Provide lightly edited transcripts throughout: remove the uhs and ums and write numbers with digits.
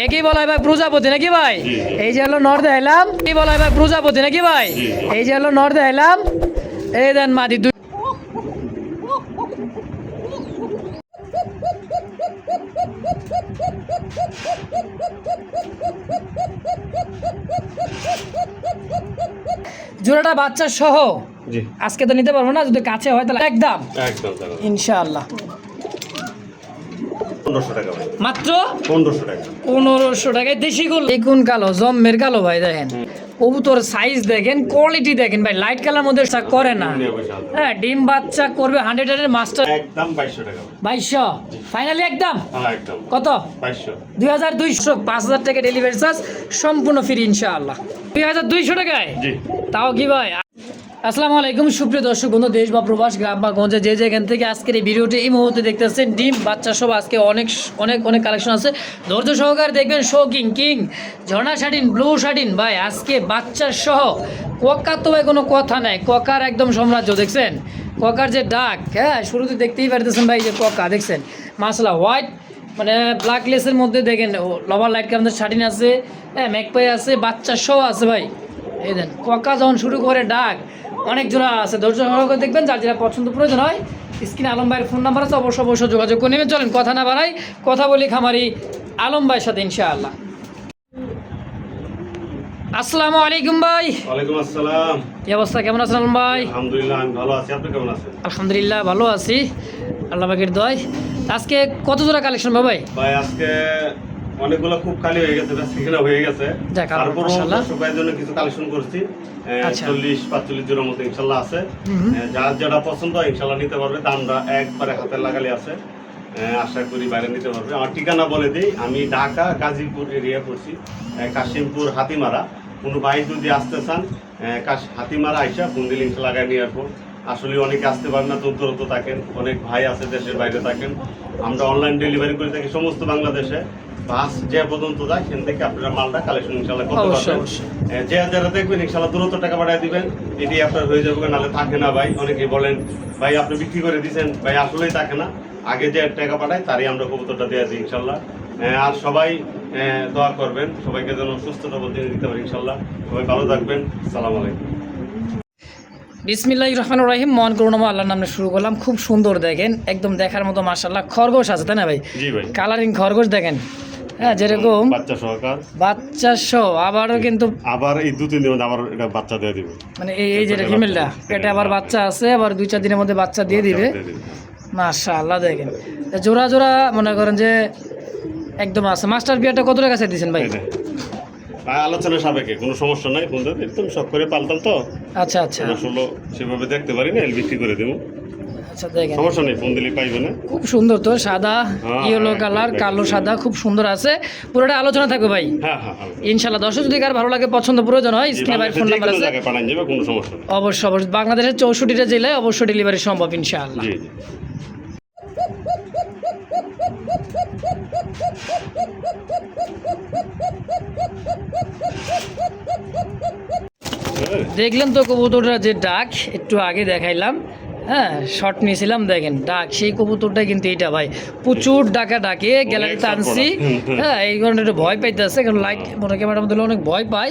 একই বলা হয় ভাই প্রজাপতি নাকি ভাই? এই যে হলো নর দেখাইলাম, কি বলা হয় ভাই প্রজাপতি নাকি ভাই? এই যে হলো নর দেখাইলাম, এই দেন মাদি দুই। জোড়াটা বাচ্চা সহ আজকে তো নিতে পারবো না, যদি কাছে হয় তাহলে একদম ইনশাআল্লাহ 1500 টাকা ভাই, মাত্র 1500 টাকা। 1500 টাকায় দেশি গোল দেখুন, কালো জম্মের কালো ভাই। দেখেন কবুতর সাইজ দেখেন, কোয়ালিটি দেখেন ভাই, লাইট কালার মধ্যে করে না। হ্যাঁ, ডিম বাচ্চা করবে 100 এর মাস্টার। একদম 2200 টাকা। 2200 ফাইনালি একদম। হ্যাঁ একদম। কত? 2200। 2200। 5000 টাকা ডেলিভারি চার্জ সম্পূর্ণ ফ্রি ইনশাআল্লাহ। 2200 টাকায় জি। তাও কি ভাই? আসসালামু আলাইকুম সুপ্রিয় দর্শক বন্ধু, দেশ বা প্রবাস, গ্রাম বা গঞ্জে যে যেখান থেকে আজকের এই ভিডিওটি এই মুহূর্তে দেখতেছেন, ডিম বাচ্চা সব আজকে অনেক অনেক অনেক কালেকশন আছে, ধৈর্য সহকারে দেখবেন। শো কিং ঝর্ণা শাটিন, ব্লু শাটিন ভাই, আজকে বাচ্চার সহ কোকার তো ভাই কোনো কথা নাই, কোকার একদম সাম্রাজ্য। দেখছেন কোকার যে ডাক, হ্যাঁ শুরুতে দেখতেই পারতেছেন ভাই, যে কোকা দেখছেন মাশাআল্লাহ, হোয়াইট মানে ব্ল্যাক লেসের মধ্যে দেখেন লবার লাইট কালার শাটিন আছে, হ্যাঁ ম্যাকপাই আছে, বাচ্চার সহ আছে ভাই। এই দেন কোকা যখন শুরু করে ডাক, অনেক জোড়া আছে, ধৈর্য সহকারে দেখবেন। যার যেটা পছন্দ প্রয়োজন হয়, স্ক্রিনে আলম ভাইয়ের ফোন নাম্বার আছে, অবশ্যই যোগাযোগ করে নেবেন। চলেন কথা না বাড়াই, কথা বলি খামারি আলম ভাইয়ের সাথে ইনশাআল্লাহ। আসসালামু আলাইকুম ভাই। ওয়ালাইকুম আসসালাম। কি অবস্থা, কেমন আছেন আলম ভাই? আলহামদুলিল্লাহ আমি ভালো আছি, আপনি কেমন আছেন? আলহামদুলিল্লাহ ভালো আছি, আল্লাহ পাকের দয়ায়। আজকে কত জোড়া কালেকশন ভাই? ভাই আজকে অনেকগুলো খুব খালি হয়ে গেছে, সেখানে হয়ে গেছে। তারপর সবাই জন্য কিছু কালেকশন করছি, 40-45 জোড়ার মতো ইনশাল্লাহ আছে। যার যেটা পছন্দ হয় ইনশাল্লাহ নিতে পারবে, দামটা একবারে হাতে লাগালে আছে, আশা করি বাইরে নিতে পারবে। আমার ঠিকানা বলে দিই, আমি ঢাকা গাজীপুর এরিয়া করছি, কাশিমপুর হাতিমারা। কোনো ভাই যদি আসতে চান হাতিমারা আইসা বন্দিল ইনশাল্লাহ লাগাই নিয়ে আসবো। আসলে অনেকে আসতে পারেন না, দূরত্ব থাকেন, অনেক ভাই আছে দেশের বাইরে থাকেন। আমরা অনলাইন ডেলিভারি করে থাকি সমস্ত বাংলাদেশে। বাস যে পর্যন্ত যায় সেখান থেকে আপনারা মালটা কালেকশন ইনশাল্লাহ করতে পারবেন। যে যারা দেখবেন ইনশাল্লাহ দ্রুত টাকা পাঠিয়ে দিবেন, এটি আপনার হয়ে যাবে। নাহলে থাকে না ভাই, অনেকেই বলেন ভাই আপনি বিক্রি করে দিচ্ছেন, ভাই আসলেই থাকে না। আগে যে টাকা পাঠায় তারই আমরা কবুতরটা দিয়ে দিই ইনশাল্লাহ। আর সবাই দোয়া করবেন, সবাইকে যেন সুস্থতা বলতে দিতে পারি ইনশাল্লাহ। সবাই ভালো থাকবেন, আসসালামু আলাইকুম। বিসমিল্লাহির রহমানির রহিম। মন করুণা আল্লাহর নামে শুরু করলাম। খুব সুন্দর দেখেন, একদম দেখার মতো মাশাআল্লাহ। খরগোশ আছে তাই না ভাই? জি ভাই। কালারিং খরগোশ দেখেন, হ্যাঁ যেরকম বাচ্চা সহকার, বাচ্চা সহ। আবারও কিন্তু আবার এই 2-3 দিনের মধ্যে আবার এটা বাচ্চা দিয়ে দিবে, মানে এই যেটা ফিমেলটা পেটে আবার বাচ্চা আছে, আবার 2-4 দিনের মধ্যে বাচ্চা দিয়ে দিবে। মাশাআল্লাহ দেখেন জোড়া জোড়া মনে করেন যে একদম আছে। মাস্টার বিয়ারটা কত টাকা চাই দিয়েছেন ভাই? আলোচনা সাপেক্ষে, কোনো সমস্যা নাই। ফোন দিয়ে একদম শখ করে পালতাম তো, আচ্ছা আচ্ছা, আসলে সেভাবে দেখতে পারি না, বিক্রি করে দেবো। আচ্ছা দেখেন সমস্যা নেই, ফোন দিলে পাইবে না। খুব সুন্দর তো, সাদা ইয়েলো কালার, কালো সাদা, খুব সুন্দর আছে। পুরোটা আলোচনা থাকবে ভাই। হ্যাঁ হ্যাঁ ইনশাআল্লাহ। দর্শক যদি কার ভালো লাগে, পছন্দ প্রয়োজন হয়, স্ক্রিনে ভাই ফোন নাম্বার আছে, পাঠান যাবে, কোনো সমস্যা নেই। অবশ্যই বাংলাদেশের 64টা জেলায় অবশ্যই ডেলিভারি সম্ভব ইনশাআল্লাহ। জি জি। দেখলেন তো কবুতরটা যে ডাক একটু আগে দেখাইলাম, হ্যাঁ শর্ট নিয়েছিলাম, দেখেন ডাক সেই কবুতরটা কিন্তু এটা ভাই প্রচুর ডাকা ডাকে গ্যালারিতে আনছি। হ্যাঁ এই কারণে একটু ভয় পাইতেছে, কারণ লাইট মনে ক্যামেরার মধ্যে অনেক ভয় পাই।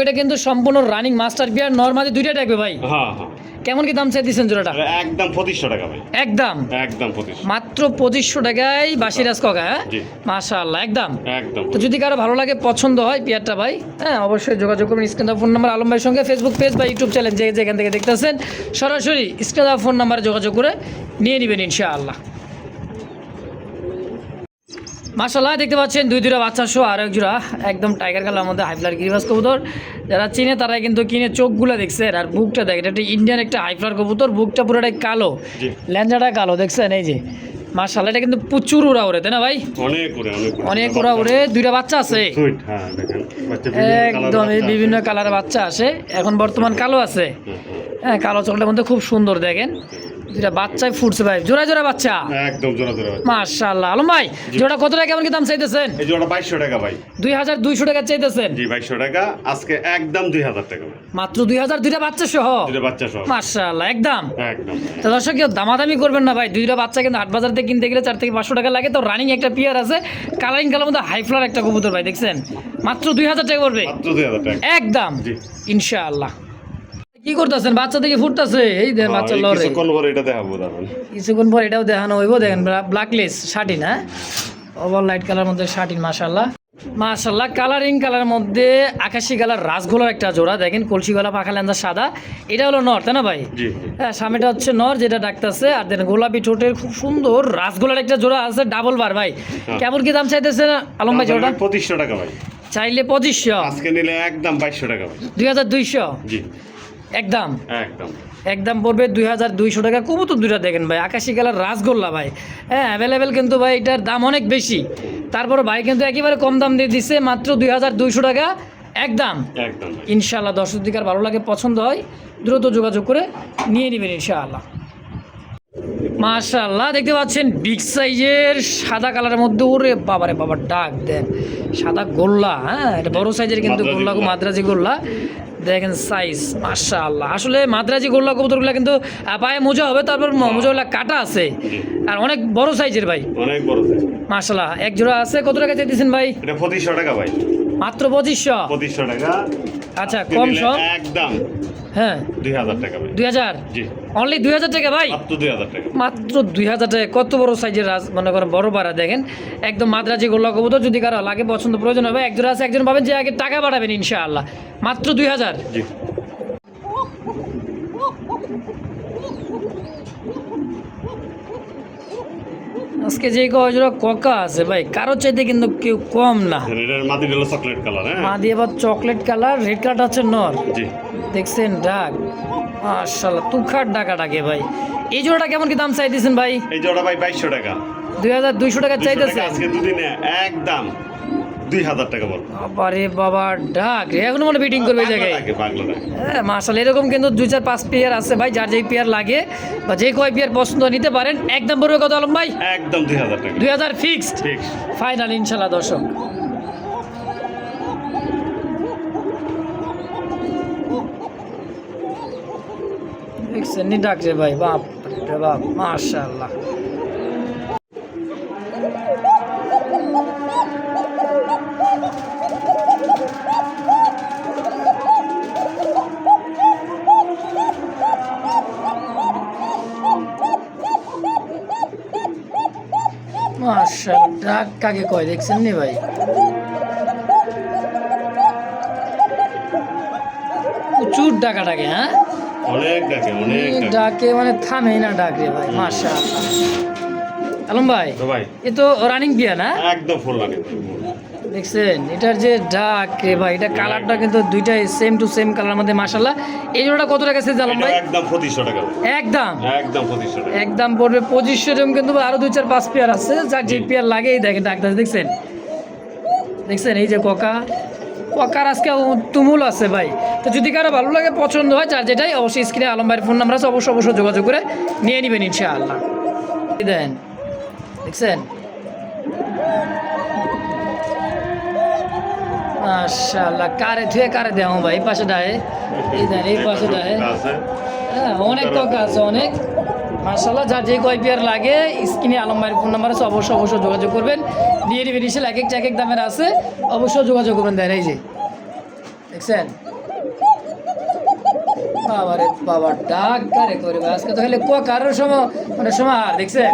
এটা কিন্তু সম্পূর্ণ রানিং মাস্টার বিয়ার, নরমালি দুইটা ডাকবে ভাই। হ্যাঁ হ্যাঁ। কেমন কি দাম চাই দিচ্ছেন জোড়াটা? একদম 2500 টাকা ভাই। একদম একদম 2500, মাত্র 2500 টাকায় বাসিরাজ কাকা। হ্যাঁ মাশাআল্লাহ একদম একদম। তো যদি কারো ভালো লাগে, পছন্দ হয় পেয়ারটা ভাই, হ্যাঁ অবশ্যই যোগাযোগ করুন। স্ক্রিনে ফোন নাম্বার আলম ভাইয়ের সঙ্গে, ফেসবুক পেজ বা ইউটিউব চ্যানেল যেখান থেকে দেখতেছেন, সরাসরি স্ক্রিনে ফোন নাম্বারে যোগাযোগ করে নিয়ে নেবেন ইনশাআল্লাহ। মাশাআল্লাহ দেখতে পাচ্ছেন দুই জোড়া বাচ্চা সহ আর এক জোড়া একদম টাইগার কালার মধ্যে হাইফ্লার গিরিবাস কবুতর। যারা চিনে তারা কিন্তু কিনে চোখগুলো দেখছেন, আর বুকটা দেখেন, এটা ইন্ডিয়ান একটা হাইফ্লার কবুতর। বুকটা পুরোটাই কালো, ল্যাঞ্জাটা কালো, দেখছেন এই যে মাশাআল্লাহ। এটা কিন্তু প্রচুর উড়া ওরে তাই না ভাই? অনেক উড়া ওরে। দুইটা বাচ্চা আছে একদম, এই বিভিন্ন কালারের বাচ্চা আসে। এখন বর্তমান কালো আছে, হ্যাঁ কালো চোখটার মধ্যে খুব সুন্দর দেখেন দুইটা বাচ্চাই ফুটছে ভাই, জোড়া জোড়া বাচ্চা, একদম জোড়া জোড়া বাচ্চা। মাশাআল্লাহ। আলম ভাই জোড়া কত টাকা কেমন কি দাম চাইতেছেন? এই জোড়া 2200 টাকা ভাই। 2200 টাকা চাইতেছেন? জি 2200 টাকা, আজকে একদম 2000 টাকা ভাই। মাত্র 2000, দুইটা বাচ্চা সহ? দুইটা বাচ্চা সহ। মাশাআল্লাহ, একদম একদম। তো দর্শক কেউ দামাদামি করবেন না ভাই, দুইটা বাচ্চা কিন্তু হাট বাজার থেকে কিনতে গেলে 4 থেকে 500 টাকা লাগে। তো রানিং একটা পেয়ার আছে, কালারিং কালার মধ্যে হাই ফ্লার একটা কবুতর ভাই, দেখছেন মাত্র 2000 টাকা পড়বে, মাত্র 2000 টাকা একদম জি ইনশাআল্লাহ। কি করতেছেন? বাচ্চা থেকে ফুটতেছে, এই দেন বাচ্চা লড়ে। কিছুক্ষণ পরে এটা দেখাবো দাঁড়ান। কিছুক্ষণ পর এটাও দেখানো হইব। দেখেন ব্ল্যাকলেস শার্টিন, হ্যাঁ ওভার লাইট কালার মধ্যে শার্টিন, মাশাআল্লাহ মাশাআল্লাহ। কালারিং কালার মধ্যে আকাশি কালার রাসগোলার একটা জোড়া, দেখেন কলসি গলা পাখা লেন্দা সাদা। এটা হলো নর, তাই না ভাই? জি হ্যাঁ, সামনেটা হচ্ছে নর যেটা ডাকতেছে, আর দেন গোলাপি ঠোঁটের খুব সুন্দর রাসগোলার একটা জোড়া আছে ডাবল বার ভাই। কেমন কি দাম চাইতেছে আলম ভাই জোড়াটা? 2500 টাকা ভাই। চাইলে 2500, আজকে নিলে একদম 2200 টাকা ভাই। 2200 জি একদম একদম একদম পড়বে 2200 টাকা। কবুতর দুইটা দেখেন ভাই, আকাশি কালার রাসগোল্লা ভাই, হ্যাঁ অ্যাভেলেবেল, কিন্তু ভাই এটার দাম অনেক বেশি, তারপর ভাই কিন্তু একেবারে কম দাম দিয়ে দিচ্ছে, মাত্র 2200 টাকা একদম একদম। ইনশাআল্লাহ দর্শক দিকার ভালো লাগে, পছন্দ হয়, দ্রুত যোগাযোগ করে নিয়ে নেবেন ইনশাআল্লাহ। মাশাআল্লাহ, দেখতে পাচ্ছেন বিগ সাইজের সাদা কালারের মধ্যে, ওরে বাবারে বাবা ডাক দেন, সাদা গোল্লা, হ্যাঁ এটা বড় সাইজের কিন্তু গোল্লা, মাদ্রাজি গোল্লা দেখেন সাইজ, মাশাআল্লাহ। আসলে মাদ্রাজি গোল্লা কবুতরগুলো কিন্তু পায়ে মোজা হবে, তারপর মোজাগুলো কাটা আছে, আর অনেক বড় সাইজের ভাই, অনেক বড় সাইজ মাশাআল্লাহ। এক জোড়া আছে, কত টাকা চাইতেছেন ভাই? এটা 2500 টাকা ভাই। মাত্র 2500? 2500 টাকা। আচ্ছা কম সব একদম হ্যাঁ 2000 টাকা ভাই। 2000? জি অনলি 2000 টাকা ভাই, মাত্র 2000 টাকা। মাত্র 2000 টাকা। কত বড় সাইজের মনে করেন বড় পাড়া, দেখেন একদম মাদ্রাজি গোল্লা কবুতর। যদি কারো লাগে পছন্দ প্রয়োজন হবে, একজন আছে, একজন পাবেন যে আগে টাকা বাড়াবেন ইনশাআল্লাহ, মাত্র 2000। জি আজকে যে কয়জোড়া কোকা আছে ভাই, কারো চাইতে কিন্তু কেউ কম না। এটার মাদি হলো চকলেট কালার, হ্যাঁ মা দিয়ে আবার চকলেট কালার, রেড কালারটা হচ্ছে নর, জি দেখছেন ডাক, মাশাআল্লাহ তুখার ডাকা ডাকে ভাই। এই জোড়াটা কেমন কি দাম চাইতেছেন ভাই? এই জোড়া ভাই 2200 টাকা। 2200 টাকা চাইতেছে আজকে দুদিনে একদম 2000 টাকা বল। আরে বাবা ডাক রে, এখনো মনে বিটিং করবে এই জায়গায়। হ্যাঁ মাশাআল্লাহ, এরকম কিন্তু 2-4-5 পেয়ার আছে ভাই, যার যেই পেয়ার লাগে বা যে কয় পেয়ার পছন্দ নিতে পারেন। একদম পড়বে কত আলম ভাই? একদম 2000 টাকা। 2000 ফিক্সড ফিক্স ফাইনাল ইনশাআল্লাহ দর্শক। দেখছেন নি ডাক রে ভাই, বাপ রে বাপ, মাশাআল্লাহ। মাশাআল্লাহ, ডাক কাকে কয় দেখছেন নি ভাই? প্রচুর ডাকা ডাকে, হ্যাঁ অনেক ডাকে, অনেক ডাকে, মানে থামেই না ডাক রে ভাই, মাশাআল্লাহ। আলম ভাই তো ভাই এ তো রানিং বিয়া না? একদম ফুল রানিং। দেখছেন এটার যে ডাক রে ভাই, এটা কালারটা কিন্তু দুইটাই সেম টু সেম কালার মধ্যে, মাশাআল্লাহ। এই জোড়াটা কত টাকা আছে আলম ভাই? একদম 2500 টাকা। একদম একদম 2500 টাকা। একদম পড়বে 2500 টাকা। কিন্তু আরো 2-4-5 পেয়ার আছে, যার যে পেয়ার লাগে এই দেখেন ডাক্তার, দেখছেন দেখছেন এই যে কোকার আজকে তুমুল আছে ভাই। তো যদি কারো ভালো লাগে পছন্দ হয়, যার যেটাই অবশ্যই স্ক্রিনে আলম ভাইয়ের ফোন নাম্বার আছে, অবশ্যই যোগাযোগ করে নিয়ে নেবেন ইনশাআল্লাহ। দেন দেখছেন মাশাআল্লাহ, কারে থুয়ে কারে দেও ভাই, এই পাশে ডায়ে, এই দেন এই পাশে ডায়ে, হ্যাঁ অনেক কোকা আছে অনেক, মাশাআল্লাহ। যার যে কয় পেয়ার লাগে স্ক্রিনে আলম ভাইয়ের ফোন নাম্বার আছে, অবশ্যই যোগাযোগ করবেন, নিয়ে নেবেন ইনশাআল্লাহ। এক এক দামের আছে, অবশ্যই যোগাযোগ করবেন। দেন এই যে দেখছেন, বাবারে বাবা ডাক কারে করে ভাই, আজকে তো খালি কোকারের সময় মানে সময়, আর দেখছেন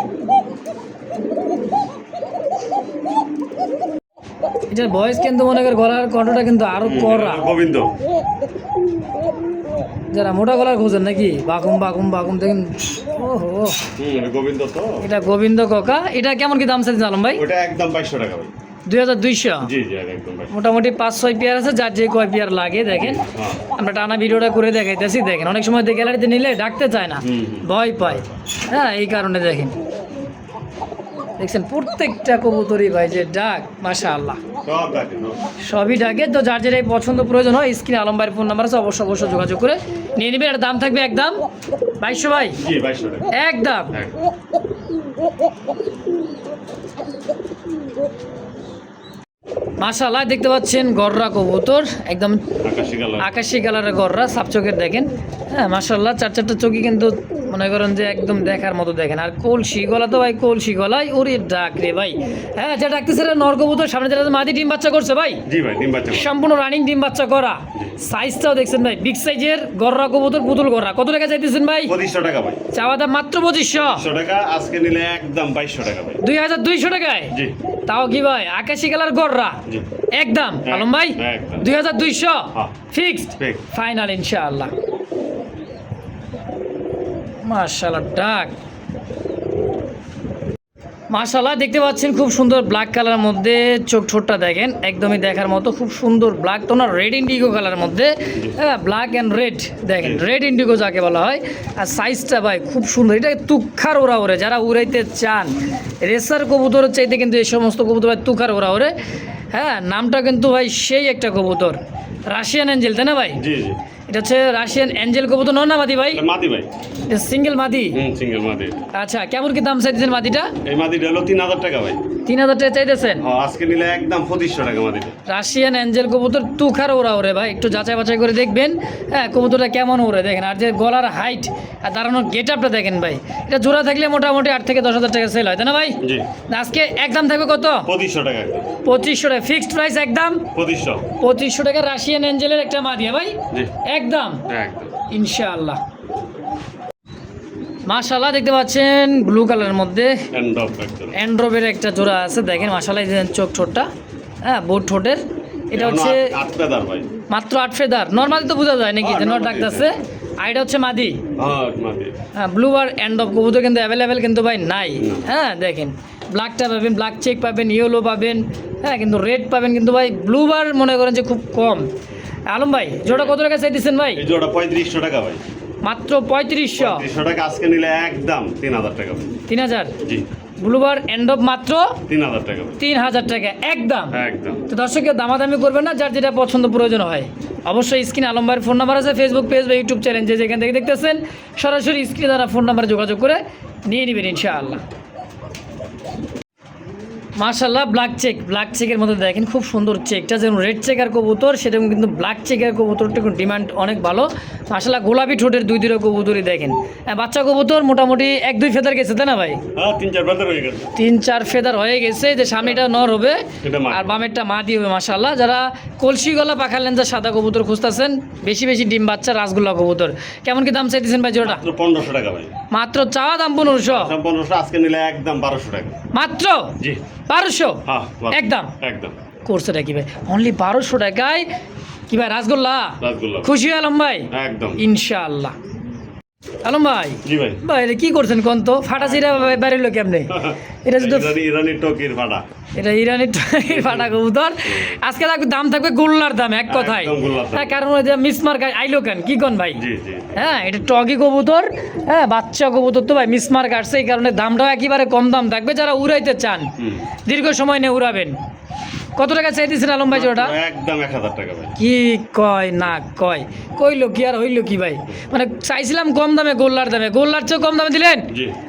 এটার ভয়েস কিন্তু মনে করেন গলার কণ্ঠটা কিন্তু আরো কড়া। গোবিন্দ যারা মোটা গলার খোঁজেন নাকি, বাকুম বাকুম বাকুম দেখেন, ওহো গোবিন্দ তো এটা গোবিন্দ কোকা। এটা কেমন কি দাম চাইছেন আলম ভাই? ওটা একদম 2200 টাকা ভাই। 2200? জি জি একদম 2200। মোটামুটি 5-6 পেয়ার আছে, যার যে কয় পেয়ার লাগে দেখেন। আমরা টানা ভিডিওটা করে দেখাইতেছি, দেখেন অনেক সময় গ্যালারিতে নিলে ডাকতে চায় না, ভয় পায়, হ্যাঁ এই কারণে দেখেন দেখছেন প্রত্যেকটা কবুতরই ভাই যে ডাক, মাশাআল্লাহ সব ডাকে সবই ডাকে। তো যার যেটাই পছন্দ প্রয়োজন হয় স্ক্রিনে আলম ভাইয়ের ফোন নাম্বার আছে, অবশ্যই যোগাযোগ করে নিয়ে নেবেন। আর দাম থাকবে একদম 2200 ভাই, জি 2200 টাকা একদম। মাশাআল্লাহ দেখতে পাচ্ছেন গররা কবুতর, একদম আকাশি কালারের গররা, সাপ চোখের দেখেন। হ্যাঁ মাশাআল্লাহ, চারটা চোখই কিন্তু মনে করেন যে একদম দেখার মতো দেখেন। আর কলসি গলা তো ভাই, কলসি গলায় ওরে ডাক রে ভাই। হ্যাঁ যেটা ডাকতেছে নর কবুতর, সামনে যেটা মাদি ডিম বাচ্চা করছে ভাই। জি ভাই ডিম বাচ্চা সম্পূর্ণ রানিং ডিম বাচ্চা করা। সাইজটাও দেখছেন ভাই, বিগ সাইজের গররা কবুতর, পুতুল গররা। কত টাকা চাইতেছেন ভাই? 2500 টাকা ভাই। চাওয়া দাম মাত্র 2500 টাকা, আজকে নিলে একদম 2200 টাকা ভাই। 2200 টাকায়? জি। তাও কি ভাই আকাশি কালার গররা? জি একদম আলম ভাই, 2200 ফিক্সড ফাইনাল ইনশাআল্লাহ। মাশাআল্লাহ ডাক, মাশাআল্লাহ দেখতে পাচ্ছেন খুব সুন্দর ব্ল্যাক কালারের মধ্যে চোখ ঠোঁটটা দেখেন, একদমই দেখার মতো খুব সুন্দর ব্ল্যাক তো না, রেড ইন্ডিগো কালারের মধ্যে। হ্যাঁ ব্ল্যাক অ্যান্ড রেড দেখেন, রেড ইন্ডিগো যাকে বলা হয়। আর সাইজটা ভাই খুব সুন্দর, এটা তুখার ওরা ওরে, যারা উড়াইতে চান রেসার কবুতরের চাইতে কিন্তু এই সমস্ত কবুতর ভাই তুখার ওরা ওরে। হ্যাঁ নামটা কিন্তু ভাই সেই একটা কবুতর, রাশিয়ান অ্যাঞ্জেল তাই না ভাই? জি জি, এটা হচ্ছে রাশিয়ান অ্যাঞ্জেল কবুতর, নর না মাদি ভাই? মাদি ভাই, এটা সিঙ্গেল মাদি। সিঙ্গেল মাদি। আচ্ছা কেমন কি দাম চাইতেছেন মাদিটা? এই মাদিটা হলো 3000 টাকা ভাই। 3000 টাকা চাইতেছেন? হ্যাঁ আজকে নিলে একদম 2500 টাকা মাদিটা। রাশিয়ান অ্যাঞ্জেল কবুতর তুখার ওরা ওরে ভাই, একটু যাচাই বাছাই করে দেখবেন। হ্যাঁ কবুতরটা কেমন ওরে দেখেন, আর যে গলার হাইট আর দাঁড়ানোর গেট আপটা দেখেন ভাই। এটা জোড়া থাকলে মোটামুটি 8 থেকে 10,000 টাকা সেল হয় তাই না ভাই? জি। আজকে একদম থাকবে কত? 2500 টাকা একদম। 2500 টাকা ফিক্সড প্রাইস একদম 2500 টাকা। রাশিয়ান অ্যাঞ্জেলের একটা মাদিয়া ভাই, জি একদম একদম ইনশাআল্লাহ। মাশাআল্লাহ দেখতে পাচ্ছেন ব্লু কালারের মধ্যে অ্যান্ড্রবের একটা জোড়া আছে দেখেন। মাশাআল্লাহ চোখ ঠোঁটটা, হ্যাঁ বোট ঠোঁটের। এটা হচ্ছে মাত্র 8 ফেদার। নর্মালি তো বোঝা যায় নাকি যে নর ডাকতেছে। আর এটা হচ্ছে মাদি। হ্যাঁ ব্লু আর অ্যান্ডব কবুতর কিন্তু অ্যাভেলেবেল কিন্তু ভাই নাই। হ্যাঁ দেখেন ব্ল্যাকটা পাবেন, ব্ল্যাক চেক পাবেন, ইয়েলো পাবেন, হ্যাঁ কিন্তু রেড পাবেন কিন্তু ভাই। ব্লু বার মনে করেন যে খুব কম। আলম ভাই জোড়া কত টাকা চাইতেছেন ভাই? এই জোড়া 3500 টাকা ভাই। মাত্র 3500 টাকা, আজকে নিলে একদম 3000 টাকা ভাই। 3000? জি। ব্লুবার এন্ড অফ মাত্র 3000 টাকা। 3000 টাকা একদম একদম। তো দর্শকের দামাদামি করবেন না, যার যেটা পছন্দ প্রয়োজন হয়। অবশ্যই স্ক্রিনে আলম ভাইয়ের ফোন নাম্বার আছে, ফেসবুক পেজ বা ইউটিউব চ্যানেল যে যেখান থেকে দেখতেছেন সরাসরি স্ক্রিনে দ্বারা ফোন নাম্বারে যোগাযোগ করে নিয়ে নেবেন ইনশাআল্লাহ। মাশাআল্লাহ ব্ল্যাক চেকের মধ্যে দেখেন খুব সুন্দর চেকটা, যেমন রেড চেকার কবুতর সেরকম কিন্তু ব্ল্যাক চেকার কবুতরটা ডিমান্ড অনেক ভালো। মাশাআল্লাহ গোলাপি ঠোঁটের দুই কবুতরই দেখেন। বাচ্চা কবুতর মোটামুটি 1-2 ফেদার গেছে তাই না ভাই? 3-4 ফেদার হয়ে গেছে। যে সামনেটা নর হবে আর বামেরটা মাদি হবে। মাশাআল্লাহ যারা কলসি গলা পাখার লেন্সা সাদা কবুতর খুঁজতেছেন, বেশি ডিম বাচ্চা রাসগোল্লা কবুতর, কেমন কি দাম চাইতেছেন ভাই জোড়াটা? 1500 টাকা ভাই। মাত্র চাওয়া দাম 1500? 1500, আজকে নিলে একদম 1200 টাকা মাত্র। জি 1200 একদম একদম। কোর্সটা কি ভাই অনলি 1200 টাকায় কি ভাই রাসগোল্লা? খুশি আলম ভাই? একদম ইনশাআল্লাহ। আলম ভাই, জি ভাই, ভাই এটা কি করছেন কোন তো? ফাটা চিরা বাইরেলো কেমনে? এটা শুধু ইরানি টকির ফাটা, এটা ইরানি টকির ফাটা কবুতর। আজকে দাম থাকবে গোল্লার দাম এক কথায়। হ্যাঁ কারণ ওই যে মিসমার্ক আইলো কেন কি কোন ভাই? হ্যাঁ এটা টকি কবুতর, হ্যাঁ বাচ্চা কবুতর তো ভাই মিসমার্ক আসছে, এই কারণে দামটাও একেবারে কম দাম থাকবে। যারা উড়াইতে চান দীর্ঘ সময় নিয়ে উড়াবেন। কত টাকা চাইতেছেন আলম ভাই জোড়াটা? একদম 1000 টাকা ভাই। কি কয় না কয়, কইলো কি আর হইলো কি ভাই? মানে চাইছিলাম কম দামে, গোল্লার দামে, গোল্লার চেয়ে কম দামে দিলেন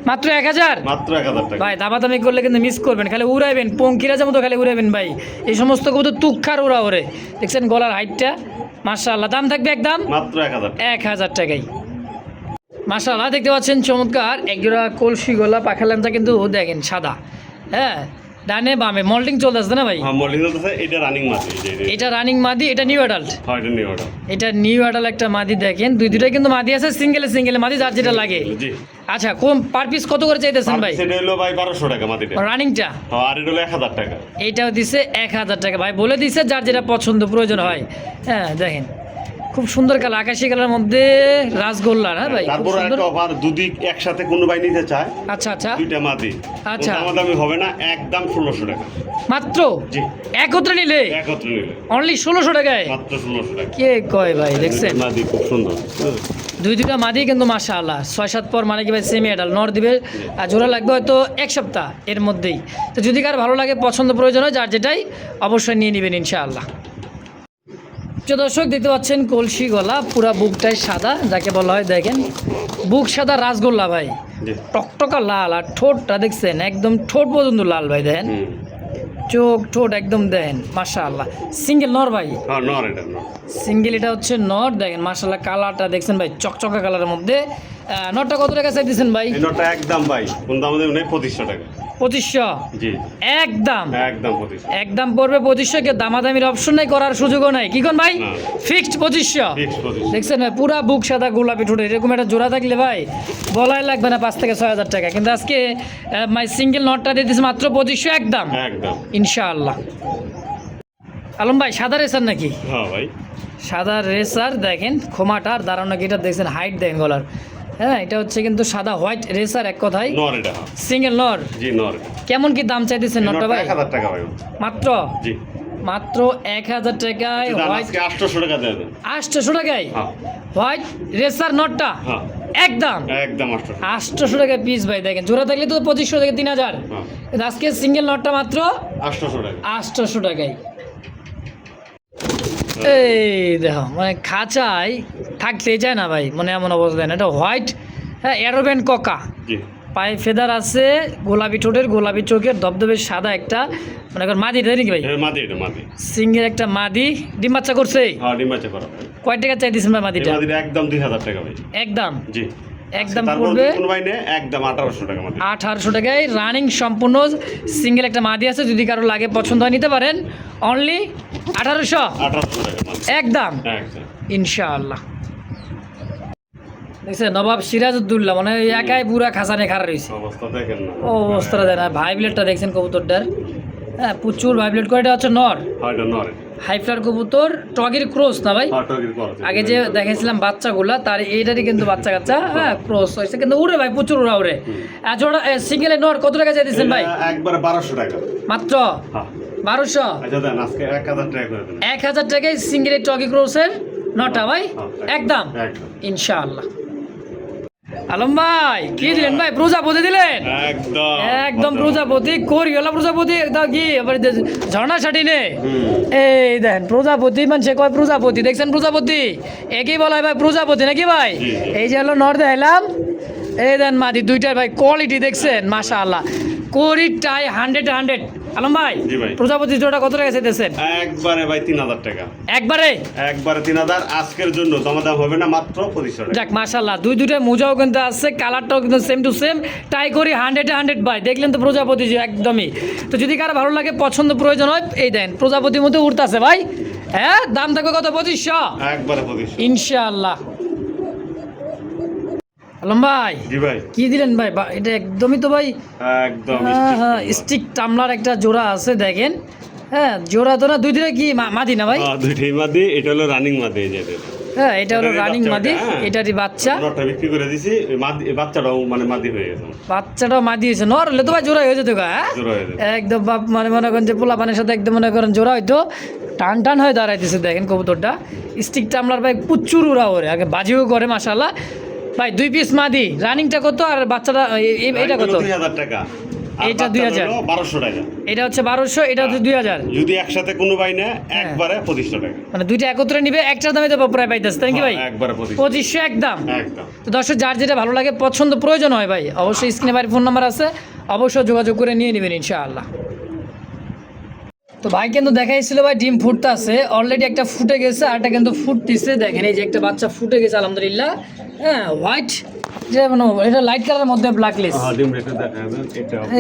মাত্র 1000। মাত্র 1000 টাকা ভাই দামাদামি করলে কিন্তু মিস করবেন, খালি উড়াইবেন পঙ্কিরাজের মতো খালি উড়াইবেন ভাই। এই সমস্ত কবুতর তুখার উড়া ওরে দেখছেন গলার হাইটটা। মাশাআল্লাহ দাম থাকবে একদম মাত্র 1000 টাকাই। মাশাআল্লাহ দেখতে পাচ্ছেন চমৎকার একজোড়া কলসি গলা পাখা লেন্সা কিন্তু দেখেন সাদা। হ্যাঁ ডানে বামে মল্টিং চলতেছে না ভাই? হ্যাঁ মল্টিং চলতেছে। এটা রানিং মাদি, এটা রানিং মাদি, এটা নিউ অ্যাডাল্ট। হ্যাঁ এটা নিউ অ্যাডাল্ট। এটা নিউ অ্যাডাল্ট একটা মাদি দেখেন, দুইটাই কিন্তু মাদি আছে, সিঙ্গেলে মাদি যার যেটা লাগে। জি আচ্ছা কোন পার পিস কত করে চাইতেছেন ভাই? সেটা হলো ভাই 1200 টাকা মাদিটা রানিংটা। হ্যাঁ আর এটা হলো 1000 টাকা। এইটাও দিছে 1000 টাকা ভাই, বলে দিছে যার যেটা পছন্দ প্রয়োজন হয়। হ্যাঁ দেখেন খুব সুন্দর কালার, আকাশি কালার মধ্যে রাসগোল্লা না ভাই? তারপর একটা অফার, দুদিক একসাথে কোনো ভাই নিতে চায়, আচ্ছা আচ্ছা, দুইটা মাদি, আচ্ছা, দামাদামি হবে না, একদম 1600 টাকা মাত্র। জি, একত্রে নিলে অনলি 1600 টাকায়, মাত্র 1600 টাকা। কে কয় ভাই? দেখছেন মাদি খুব সুন্দর, দুইটা মাদি কিন্তু মাশাআল্লাহ 6-7 পর, মানে কি ভাই সেমি অ্যাডাল নর দিবে, আর জোড়া লাগবে হয়তো এক সপ্তাহ এর মধ্যেই। তো যদি কার ভালো লাগে, পছন্দ প্রয়োজন হয়, যার যেটাই অবশ্যই নিয়ে নেবেন ইনশাআল্লাহ। দর্শক দেখতে পাচ্ছেন কলসি গলা, পুরা বুকটাই সাদা, যাকে বলা হয় দেখেন বুক সাদা রাসগোল্লা ভাই, টকটকা লাল, আর ঠোঁটটা দেখছেন একদম ঠোঁট পর্যন্ত লাল ভাই, দেখেন চোখ ঠোঁট একদম দেখেন মাশাআল্লাহ। সিঙ্গেল নর ভাই? নর, এটা নর সিঙ্গেল, এটা হচ্ছে নর। দেখেন মাশাআল্লাহ কালারটা দেখছেন ভাই, চকচকা কালারের মধ্যে। নরটা কত টাকা চাইতেছেন ভাই? এই নরটা একদম ভাই কোন দাম দেব নেই, 2500 টাকা। 2500? জি, একদম 2500, একদম পড়বে 2500, কে দামাদামির অপশন নাই, করার সুযোগও নাই। কি কোন ভাই? ফিক্সড 2500। দেখছেন ভাই পুরা বুক সাদা গোলাপি ঠোঁট, এরকম একটা জোড়া থাকলে ভাই বলাই লাগবে না 5 থেকে 6000 টাকা, কিন্তু আজকে মাই সিঙ্গেল নটটা দিয়ে দিচ্ছে মাত্র 2500 একদম ইনশাআল্লাহ। আলম ভাই সাদা রেসার নাকি? হ্যাঁ ভাই সাদা রেসার, দেখেন খোমাটার দাঁড়ানো গিটার দেখছেন, হাইট দেখেন গলার, হ্যাঁ এটা হচ্ছে কিন্তু সাদা হোয়াইট রেসার, এক কথায় নর, এটা সিঙ্গেল নর। জি নর। কেমন কি দাম চাইতেছেন নরটা ভাই? 1000 টাকা ভাই মাত্র। জি, মাত্র 1000 টাকায় হোয়াইট। 800 টাকা দেন। 800 টাকায় হোয়াইট রেসার নটটা একদম 800 টাকা পিস ভাই। দেখেন জোড়া থাকলে তো 2500 থেকে 3000, আজকে সিঙ্গেল নটটা মাত্র 800 টাকা। 800 টাকায়। এই দেখো মানে খাঁচায় থাকতে চায় না ভাই, মানে এমন অবস্থা। এটা হোয়াইট, হ্যাঁ এরোবেন ককা, পায়ে ফেদার আছে, গোলাপি ঠোঁটের, গোলাপি চোখের, ধবধবে সাদা একটা, মানে মাদি তাই নাকি ভাই? মাদি, এটা মাদি, সিঙ্গেল একটা মাদি। ডিম বাচ্চা করছে? হ্যাঁ ডিম বাচ্চা করা। কয় টাকা চাই দিছেন ভাই মাদিটা? মাদিটা একদম 2000 টাকা ভাই। একদম? জি একদম পড়বে কোন ভাই নে একদম 1800 টাকা মাদি। 1800 টাকায় রানিং সম্পূর্ণ সিঙ্গেল একটা মাদি আছে, যদি কারো লাগে পছন্দ হয় নিতে পারেন, অনলি 1800 টাকা মাদি একদম ইনশাআল্লাহ। দেখছেন নবাব সিরাজউদ্দৌলা, মানে একাই পুরা খাসানে খাড়া রয়েছে, অবস্থা দেখেন না, অবস্থাটা দেয় না। ভাইব্লেটটা দেখছেন কবুতরটার, হ্যাঁ প্রচুর ভাইব্লেট করে। এটা হচ্ছে নর, হাইফ্লার কবুতর, টগির ক্রস না ভাই? আগে যে দেখেছিলাম বাচ্চাগুলা, তার এইটারই কিন্তু বাচ্চা কাচ্চা, হ্যাঁ ক্রস হয়েছে, কিন্তু উড়ে ভাই প্রচুর উড়ে। জোড়া সিঙ্গেলে নর কত টাকা চাই দিচ্ছেন ভাই? একবার 1200 টাকা মাত্র 1200। আচ্ছা দেন আজকে 1000 টাকা করে দেন। 1000 টাকায় সিঙ্গেলে টগি ক্রসের নটা ভাই একদম ইনশাআল্লাহ। আলম ভাই কি দিলেন ভাই? প্রজাপতি দিলেন? একদম প্রজাপতি, কোরিয়ালা প্রজাপতি, দাও কি আবার ঝর্ণা শাটি নে। এই দেখেন প্রজাপতি, মানে কয় প্রজাপতি, দেখছেন প্রজাপতি একই বলা হয় ভাই প্রজাপতি নাকি ভাই? এই যে হলো নর দেখাইলাম, এই দেন মাদি দুইটার ভাই কোয়ালিটি দেখছেন মাশাআল্লাহ, কোরিটাই 100 আলম ভাই প্রজাপতি জোড়া কত টাকা চাইতেছেন? একবারে ভাই 3000 টাকা। একবারে 3000 আজকের জন্য, দাম হবে না, মাত্র 2500 টাকা। যাক মাশাআল্লাহ, দুইটা মোজাও কিন্তু আছে, কালারটাও কিন্তু সেম টু সেম, টাই করি 100 ভাই। দেখলেন তো প্রজাপতি যে একদমই। তো যদি কারো ভালো লাগে পছন্দ প্রয়োজন হয়, এই দেন প্রজাপতির মধ্যে উঠতেছে ভাই, হ্যাঁ দাম থাকবে কত? 2500 একবারে 2500 ইনশাআল্লাহ। আলম ভাই জি ভাই কি দিলেন ভাই? এটা একদমই তো ভাই একদম স্টিক টামলার একটা জোড়া আছে, দেখেন হ্যাঁ জোড়া তো না, দুইটা কি মাদি না ভাই? দুইটাই মাদি, এটা হলো রানিং মাদি। এই যে হ্যাঁ এটা হলো রানিং মাদি, এটারই বাচ্চা। নরটা বিক্রি করে দিছি, মাদি বাচ্চাটাও মানে মাদি হয়ে গেছে, বাচ্চাটাও মাদি হয়েছে। নর হলে তো ভাই জোড়া হয়ে যেত গা, একদম বাপ, মানে মনে করেন যে পোলা পানের সাথে একদম মনে করেন জোড়া হইতো, টান টান হয়ে দাঁড়াইতেছে। দেখেন কবুতরটা স্টিক টামলার ভাই প্রচুর উড়া ওরে, আগে বাজিও করে মাশাআল্লাহ ভাই। 2 পিস মাদি, রানিংটা কত আর বাচ্চাটা এটা কত? 2000 টাকা। এটা 2000, 1200 টাকা। এটা হচ্ছে 1200, এটা হচ্ছে 2000। যদি একসাথে কোনো ভাই না একবারে 2500 টাকা, মানে দুইটা একত্রে নিবে একটার দামে তো প্রায় পাইতেছে তাই কি ভাই? একবারে 2500 একদম। তো দর্শক যার যেটা ভালো লাগে পছন্দ প্রয়োজন হয় ভাই, অবশ্যই স্ক্রিনে ভাই ফোন নাম্বার আছে, অবশ্যই যোগাযোগ করে নিয়ে নেবেন ইনশাআল্লাহ। তো ভাই কিন্তু দেখাইছিল ভাই ডিম ফুটতে আছে, অলরেডি একটা ফুটে গেছে, আর একটা কিন্তু ফুটতেছে। দেখেন এই যে একটা বাচ্চা ফুটে গেছে আলহামদুলিল্লাহ, হ্যাঁ হোয়াইট, এটা লাইট কালারের মধ্যে ব্ল্যাক লেস।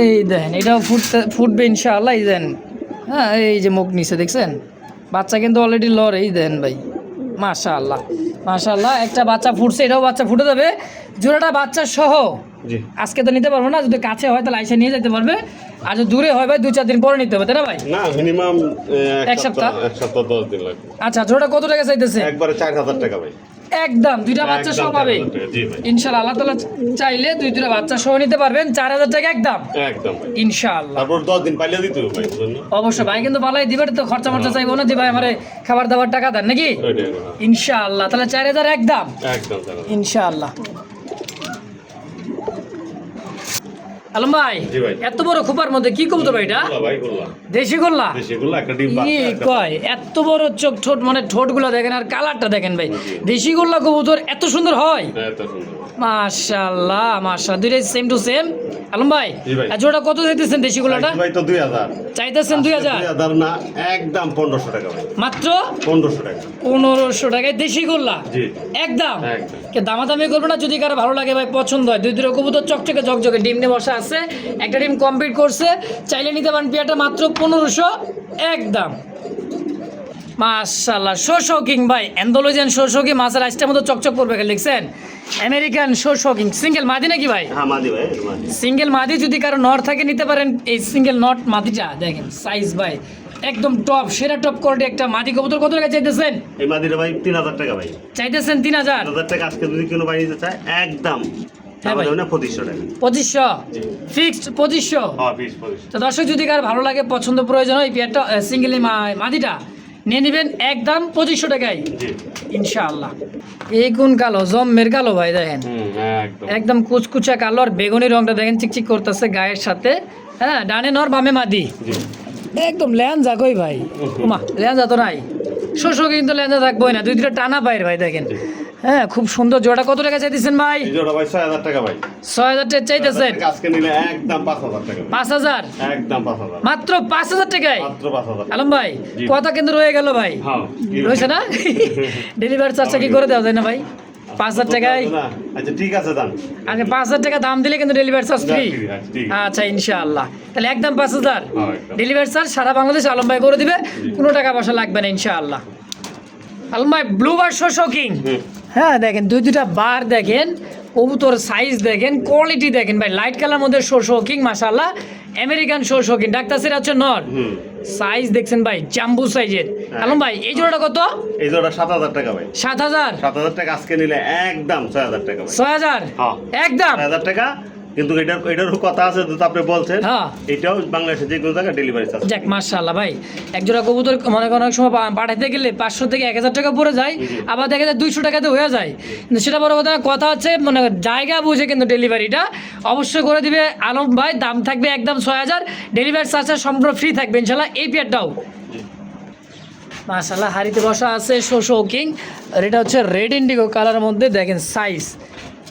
এই দেখেন এটাও ফুটবে ইনশাআল্লাহ। এই দেন হ্যাঁ এই যে মুখ নিচে দেখছেন, বাচ্চা কিন্তু অলরেডি লড়ে। এই দেন ভাই মাশাআল্লাহ মাশাআল্লাহ, একটা বাচ্চা ফুটছে, এটাও বাচ্চা ফুটে যাবে, জোড়াটা বাচ্চা সহ জি। আজকে তো নিতে পারবো না, যদি কাছে হয় তাহলে আইসা নিয়ে যেতে পারবে, আর যদি দূরে হয় ভাই 2-4 দিন পরে নিতে হবে, তাই না ভাই? না মিনিমাম এক সপ্তাহ 10 দিন লাগবে। আচ্ছা, জোড়া কত টাকা চাইতেছে? একবারে 4000 টাকা ভাই। একদম দুইটা বাচ্চা সহ পাবে জি ভাই, ইনশাআল্লাহ। আল্লাহ তাআলা চাইলে দুইটা বাচ্চা সহ নিতে পারবেন 4000 টাকা একদম একদম ভাই। ইনশাআল্লাহ। তারপর 10 দিন পাইলে দিতে হবে ভাই, বুঝলেন না? অবশ্যই ভাই, কিন্তু ভালোই দিবে তো, খরচা মরচা চাইবো না যে ভাই আমারে খাবার দাবার টাকা দেন নাকি? ওইটাই না। ইনশাআল্লাহ, তাহলে 4000 একদম একদম 4000। ইনশাআল্লাহ। আলম ভাই, জি ভাই। এত বড় খোপার মধ্যে কি কবুতর ভাই এটা? গোল্লা ভাই, গোল্লা। দেশি গোল্লা? দেশি গোল্লা, একটা ডিম ই বাচ্চা। কয় এত বড় চোখ, ঠোঁট, মানে ঠোঁটগুলো দেখেন আর কালারটা দেখেন ভাই। দেশি গোল্লা কবুতর এত সুন্দর হয়? এত সুন্দর। মাশাআল্লাহ মাশাআল্লাহ, দুইটাই সেম টু সেম। আলম ভাই, জি ভাই। আর জোড়া কত চাইতেছেন দেশি গোল্লাটা? ভাই তো 2000 চাইতেছেন 2000? 2000 না, একদম 1500 টাকা ভাই। মাত্র 1500 টাকা। 1500 টাকায় দেশি গোল্লা জি একদম। একদম। কে দামাদামি করবে না, যদি কারো ভালো লাগে ভাই, পছন্দ হয়, দুই দুটো কবুতর চকচকে ঝকঝকে, ডিম নিয়ে বসা আছে, একটা ডিম কমপ্লিট করছে, চাইলে নিতে পারেন পেয়ারটা মাত্র 1500 একদম। মাশাআল্লাহ, শোশোকিং ভাই, অ্যান্ডোলজিয়ান শোশোকিং, মাছের আইসটার মতো চকচক করবে, লিখছেন আমেরিকান শোশোকিং, সিঙ্গেল মাদি নাকি ভাই? হ্যাঁ মাদি ভাই, মাদি। সিঙ্গেল মাদি, যদি কারো নর থাকে নিতে পারেন এই সিঙ্গেল নট মাদিটা, দেখেন সাইজ ভাই একদম টপ, সেরা টপ কোয়ালিটি একটা মাদি কবুতর। কত টাকা চাইতেছেন এই মাদিটা ভাই? 3000 টাকা ভাই। চাইতেছেন 3000? 3000 টাকা আজকে যদি কোনো ভাই নিতে চায় একদম হ্যাঁ ভাই। 2500 টাকা। 2500 ফিক্সড 2500। হ্যাঁ 2500। তো দর্শক, যদি কার ভালো লাগে, পছন্দ, প্রয়োজন হয়, এই পেয়ারটা সিঙ্গেল মাদিটা নিয়ে নেবেন একদম 2500 টাকায় জি ইনশাআল্লাহ। এই কোন কালো, জম্মের কালো ভাই, দেখেন একদম। একদম কুচকুচা কালো, আর বেগুনি রংটা দেখেন চিকচিক করতেছে গায়ের সাথে। হ্যাঁ, ডানে নর বামে মাদি, জি একদম ল্যাঞ্জা কই ভাই, ওমা ল্যাঞ্জা তো নাই, শোষক কিন্তু ল্যাঞ্জা থাকবোই না, দুই দুটো টানা পায়ের ভাই দেখেন। হ্যাঁ, খুব সুন্দর। জোড়া কত টাকা চাইতেছেন ভাই? এই জোড়া ভাই 6000 টাকা ভাই। 6000 টাকা চাইতেছেন? আজকে নিলে একদম 5000 টাকা। 5000? একদম 5000। মাত্র 5000 টাকায়? মাত্র 5000। আলম ভাই, জি। কথা কিন্তু রয়ে গেল ভাই। হ্যাঁ রয়েছে না? ডেলিভারি চার্জটা কি করে দেওয়া যায় না ভাই? 5000 টাকায়? আচ্ছা ঠিক আছে দাম। আগে 5000 টাকা দাম দিলে কিন্তু ডেলিভারি চার্জ ফ্রি। ঠিক আচ্ছা ইনশাআল্লাহ, তাহলে একদম 5000 হ্যাঁ, একদম। ডেলিভারি চার্জ সারা বাংলাদেশ আলম ভাই করে দিবে, কোনো টাকা পয়সা লাগবে না ইনশাআল্লাহ। আলম ভাই, ব্লু বার শোশোকিং, হ্যাঁ দেখেন দুইটা বার দেখেন, কবুতর সাইজ দেখেন, কোয়ালিটি দেখেন ভাই, লাইট কালার মধ্যে শোশোকিং, মাশাআল্লাহ আমেরিকান শোশোকিং, ডাক্তার সির হচ্ছে নর, সাইজ দেখছেন ভাই জাম্বু সাইজের। আলম ভাই, এই জোড়াটা কত? এই জোড়া 7000 টাকা ভাই। 7000? 7000 টাকা আজকে নিলে একদম 6000 টাকা ভাই। 6000 হ্যাঁ একদম 6000 টাকা। কিন্তু এটারও কথা আছে, তো আপনি বলছেন হ্যাঁ। এটাও বাংলাদেশে যে কোনো জায়গায় ডেলিভারি চার্জ। যাক মাশাআল্লাহ ভাই, এক জোড়া কবুতর মনে করেন অনেক সময় পাঠাইতে গেলে 500 থেকে 1000 টাকা পড়ে যায়, আবার দেখা যায় 200 টাকাতে হয়ে যায়, কিন্তু সেটা বড় কথা না। কথা হচ্ছে মানে জায়গা বুঝে কিন্তু ডেলিভারিটা অবশ্যই করে দিবে আলম ভাই। দাম থাকবে একদম 6000, ডেলিভারি চার্জটা সম্পূর্ণ ফ্রি থাকবে ইনশাআল্লাহ। এই পেয়ারটাও মাশাআল্লাহ হাড়িতে বসা আছে শোশোকিং, আর এটা হচ্ছে রেড ইন্ডিগো কালারের মধ্যে, দেখেন সাইজ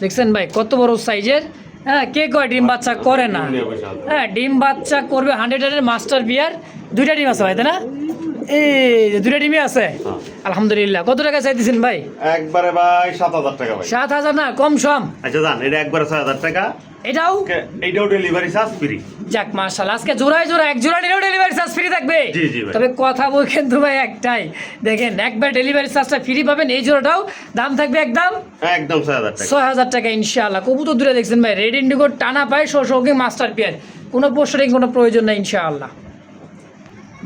দেখছেন ভাই কত বড় সাইজের। হ্যাঁ, কে কয় ডিম বাচ্চা করে না? হ্যাঁ, ডিম বাচ্চা করবে 100 মাস্টার বিয়ার। দুইটা ডিম আছে ভাই, তাই না? এই দুইটা ডিমই আছে আলহামদুলিল্লাহ। কত টাকা চাইতেছেন ভাই? একবারে ভাই 7000 টাকা ভাই। 7000 না, কম সম? আচ্ছা জান, এটা একবারে 6000 টাকা। এটাও? এইটাও ডেলিভারি চার্জ ফ্রি। যাক মাশাআল্লাহ, আজকে জোড়ায় জোড়া এক জোড়া নিলেও ডেলিভারি চার্জ ফ্রি থাকবে। জি জি ভাই। তবে কথা বল কিন্তু ভাই একটাই, দেখেন একবার ডেলিভারি চার্জটা ফ্রি পাবেন। এই জোড়াটাও দাম থাকবে একদম একদম 6000 টাকা। 6000 টাকা ইনশাআল্লাহ। কবুতর দূরে দেখছেন ভাই, রেড ইন্ডিগো টানা পায়, শোশোকিং মাস্টার পিয়ার, কোনো পোস্টারিং কোনো প্রয়োজন নাই ইনশাআল্লাহ।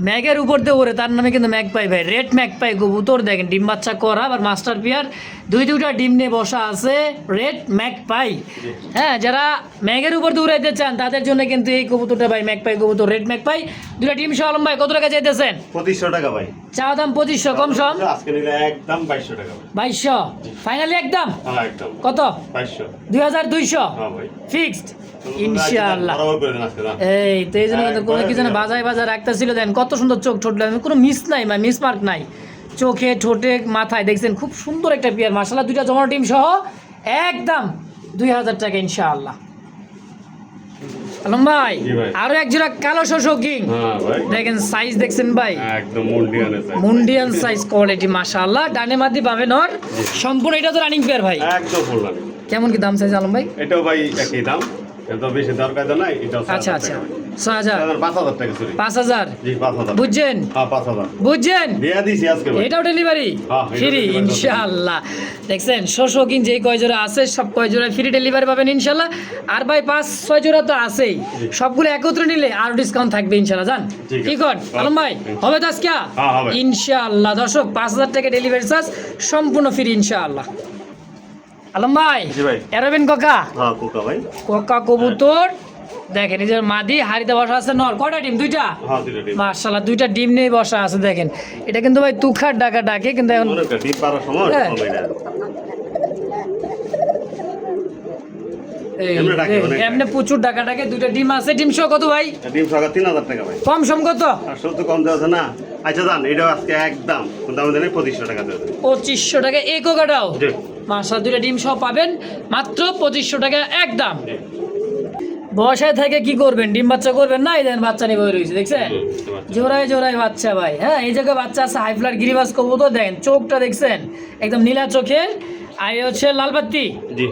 ম্যাগের উপর দিয়ে ওরে, তার নামে কিন্তু ম্যাগ পাই ভাই, রেড ম্যাগ পাই কবুতর দেখেন, ডিম বাচ্চা করা, আবার মাস্টার পিয়ার, দুইটা ডিম নিয়ে বসা আছে, রেড ম্যাগ পাই। হ্যাঁ, যারা ম্যাগের উপর দিয়ে উড়াইতে চান তাদের জন্য কিন্তু এই কবুতরটা ভাই, ম্যাগ পাই কবুতর, রেড ম্যাগ পাই, দুইটা ডিম সহ। আলম ভাই, কত টাকা চাইতেছেন? 2500 টাকা ভাই। চাওয়া দাম 2500, কম সম? আজকে নিলে একদম 2200 টাকা ভাই। 2200 ফাইনালি একদম? হ্যাঁ একদম। কত? 2200। 2200 হ্যাঁ ভাই ফিক্সড ইনশাআল্লাহ। বরাবর করে দেন আজকে না। এই তো এই জন্য কিন্তু কোনো কি যেন বাজায় রাখতেছিল, দেন কত সুন্দর চোখ ঠোঁট, কোনো মিস নাই, মিস মার্ক নাই চোখে, ঠোঁটে, মাথায়, দেখছেন খুব সুন্দর একটা পেয়ার মাশাআল্লাহ। দুইটা জমানো টিম সহ একদম 2000 টাকা ইনশাআল্লাহ। আলম ভাই, জি ভাই। আরো এক জোড়া কালো শোশোকিং, হ্যাঁ ভাই দেখেন সাইজ দেখছেন ভাই, একদম মুন্ডিয়ানে চাই। মুন্ডিয়ান সাইজ কোয়ালিটি মাশাআল্লাহ। ডানে মাদি পাবে নর, সম্পূর্ণ এটা তো রানিং পেয়ার ভাই। একদম ফুল রানিং। কেমন কি দাম চাইছে আলম ভাই? এটাও ভাই একই দাম। এত বেশি দরকার নাই, এটা আচ্ছা আচ্ছা 6000 5000 টাকা চুরি। 5000 জি 5000 বুঝছেন? হ্যাঁ 5000 বুঝছেন? দিয়া দিছি আজকে ভাই। এটাও ডেলিভারি হ্যাঁ, এটা ফ্রি delivery ইনশাআল্লাহ। দেখছেন শোকিং যে কয় জোড়া আছে সব কয় জোড়া ফ্রি ডেলিভারি পাবেন ইনশাআল্লাহ। আর ভাই 5-6 জোড়া তো আছেই, সবগুলো একত্রে নিলে আরো ডিসকাউন্ট থাকবে ইনশাআল্লাহ। জান ঠিক আছে। কি কর আলম ভাই, হবে তো আজকে? হ্যাঁ, হবে। ইনশাআল্লাহ দর্শক 5000 টাকা ডেলিভারি চার্জ সম্পূর্ণ ফ্রি ইনশাআল্লাহ। আলম ভাই, জি ভাই। এরবেন কাকা, হ্যাঁ কোকা ভাই। কোকা কবুতর দেখেন, এই যে মাদি হাড়িতে বসা আছে, নর কয়টা ডিম? দুইটা। হ্যাঁ দুটো ডিম। মাশাআল্লাহ দুইটা ডিম নিয়ে বসা আছে দেখেন। এটা কিন্তু ভাই তুখার ডাকা ডাকে, কিন্তু এখন অনেকটা ডিম পাড়ার সময় হ্যাঁ। কমে না। এই এমনি ডাকে, অনেক এমনি প্রচুর ডাকা ডাকে। দুইটা ডিম আছে। ডিম সহ কত ভাই? ডিম সকা 3000 টাকা ভাই। কম সম কত? আর সত্য কম দেওয়া আছে না। আচ্ছা জান, এটা আজকে একদম দাম দেন 2500 টাকা দেবেন। 2500 টাকা এই কোকাটাও। জি। মাশাআল্লাহ দুইটা ডিম সহ পাবেন মাত্র 2500 টাকা একদম। জি। বসায় থেকে কি করবেন? ডিম বাচ্চা করবেন না? এই দেখেন বাচ্চা নিয়ে বই রয়েছে, দেখছেন? জোড়ায় জোড়ায় বাচ্চা ভাই। হ্যাঁ, এই জায়গায় বাচ্চা আছে হাইফ্লার গিরিবাস কবুতর। দেখেন চোখটা দেখছেন, একদম নীলা চোখের। আর এই হচ্ছে লালবাত্তি, জি।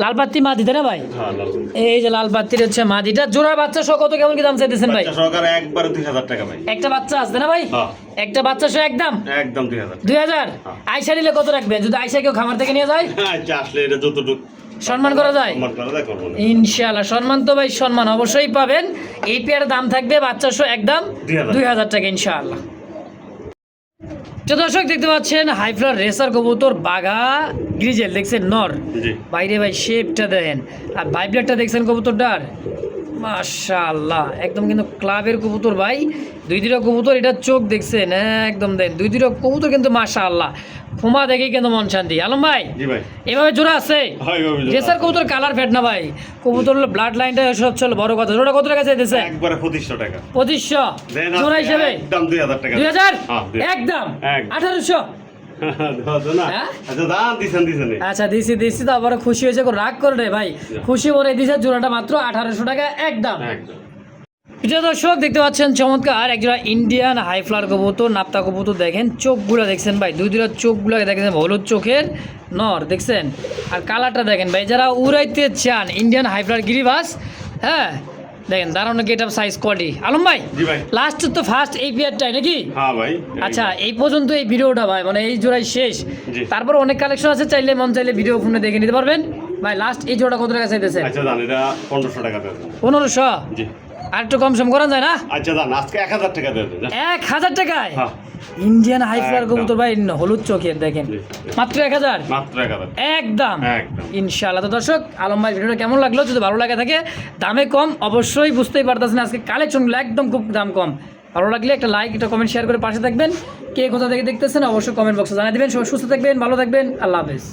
লালবাত্তি মাদি তাই না ভাই? হ্যাঁ লাল। এই যে লালবাত্তির হচ্ছে মাদিটা। জোড়া বাচ্চা সহ কত কেমন কি দাম চাইতেছেন ভাই? বাচ্চা সহকারে একবারে 2000 টাকা ভাই। একটা বাচ্চা আছে না ভাই? হ্যাঁ। একটা বাচ্চা সহ একদম একদম 2000। 2000। আয়সা নিলে কত রাখবেন? যদি আয়সা কেউ খামার থেকে নিয়ে যায় আচ্ছা আসলে এটা যতটুকু সম্মান করা যায় সম্মান করা যায় করবো না। ইনশাআল্লাহ। সম্মান তো ভাই সম্মান অবশ্যই পাবেন। এই পেয়ারের দাম থাকবে বাচ্চা সহ একদম 2000 টাকা ইনশাআল্লাহ। তো দর্শক দেখতে পাচ্ছেন হাইফ্লার রেসার কবুতর বাঘা গ্রিজেল, দেখছেন নর। জি। বাইরে ভাই শেপটা দেখেন, আর ভাইব্রেটটা দেখছেন কবুতরটার, মাশাআল্লাহ একদম কিন্তু ক্লাবের কবুতর ভাই। দুইটা কবুতর, এটা চোখ দেখছেন একদম দেন, দুইটা কবুতর কিন্তু মাশাআল্লাহ ফুমা দেখেই কিন্তু মন শান্তি। আলম ভাই, জি ভাই। এভাবে জোড়া আছে? হ্যাঁ এইভাবে জোড়া রেসার আছে। কবুতর কালার ফেট না ভাই, কবুতর হলো ব্লাড লাইনটা সব চলো বড় কথা। জোড়া কত টাকা চাইতেছে? একবারে 2500 টাকা। 2500 দেন জোড়া হিসেবে একদম 2000 টাকা। 2000 হ্যাঁ, 2000 একদম একদম। 1800। না। হ্যাঁ? আচ্ছা দাম দিছেন নি। আচ্ছা দিছি তো আবার খুশি হয়েছে, রাগ করে রে ভাই। খুশি মনে দিছে জোড়াটা মাত্র 1800 টাকা একদম। একদম। এটা দর্শক দেখতে পাচ্ছেন চমৎকার একজোড়া ইন্ডিয়ান হাইফ্লার কবুতর, নাপ্তা কবুতর। দেখেন চোখগুলো দেখছেন ভাই, দুইটা চোখগুলো দেখেন হলুদ চোখের নর, দেখছেন? আর কালারটা দেখেন ভাই, যারা উড়াইতে চান ইন্ডিয়ান হাইফ্লার গিরিবাস, হ্যাঁ দেখেন দাঁড়ানো get up size quality. Alam ভাই, জি ভাই। লাস্ট তো ফার্স্ট এই পেয়ারটাই নাকি? হ্যাঁ ভাই। আচ্ছা এই পর্যন্ত এই ভিডিওটা ভাই, মানে এই জোড়াই শেষ। জি। তারপর অনেক কালেকশন আছে, চাইলে মন চাইলে ভিডিও ফোনে দেখে নিতে পারবেন ভাই। লাস্ট এই জোড়া কত টাকা চাইতেছে? আচ্ছা জান, এটা 1500 টাকা দেবেন। 1500। জি। আর একটু কম সম করা যায় না? আচ্ছা জান, আজকে 1000 টাকা দেবেন। 1000 টাকায় হ্যাঁ। ইন্ডিয়ান হাইফ্লার একদম। কবুতর ভাই, হলুদ চোখের দেখেন, জি। মাত্র 1000 মাত্র 1000। একদম একদম। ইনশাআল্লাহ। তো দর্শক আলম ভাই ভিডিওটা কেমন লাগলো? যদি ভালো লাগে থাকে, দামে কম অবশ্যই বুঝতেই পারতেছেন, আজকে কালেকশনগুলো একদম খুব দাম কম। ভালো লাগলে একটা লাইক, একটা কমেন্ট, শেয়ার করে পাশে থাকবেন। কে কোথা থেকে দেখতেছেন অবশ্যই কমেন্ট বক্সে জানিয়ে দেবেন। সবাই সুস্থ থাকবেন, ভালো থাকবেন, আল্লাহ হাফেজ।